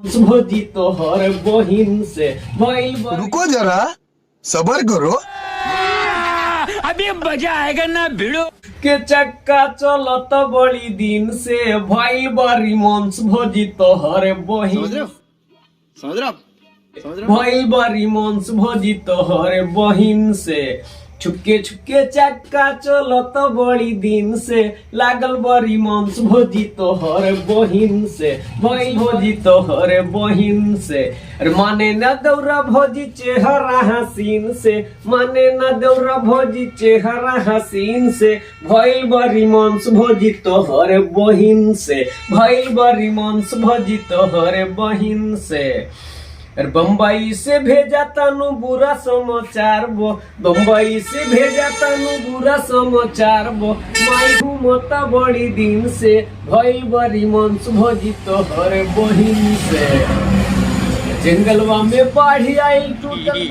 भोजी तोहर बहिन से भइल बा रुको जरा सबर करो। अभी मजा आएगा ना भिड़ो के चक्का चलत बड़ी दिन से भइल बारी मंस भोजी तोहर बहिन समझ रहे हो भइल बारी मंस भोजी तोहर बहिन से छुपके छुपके चक्का चलत बड़ी दिन से लागल बड़ी मंस भोजी तोहर बहिन से भइल भोजी तोहर बहिन से अरे माने न दौरा भोजी चेहरा हसीन से माने न दौरा भोजी चेहरा हसीन से भइल बड़ी मंस भोजी तोहर बहिन से भइल बड़ी मंस भोजी तोहर बहिन से अरे बम्बई से भेजा तानू बुरा समाचार बो बम्बई से भेजा तानू बुरा समाचार बो माई घूमता बड़ी दिन से भइल बड़ी मंस भोजी तोहर बहिन से जंगलवा में बाढ़ी आई टूटल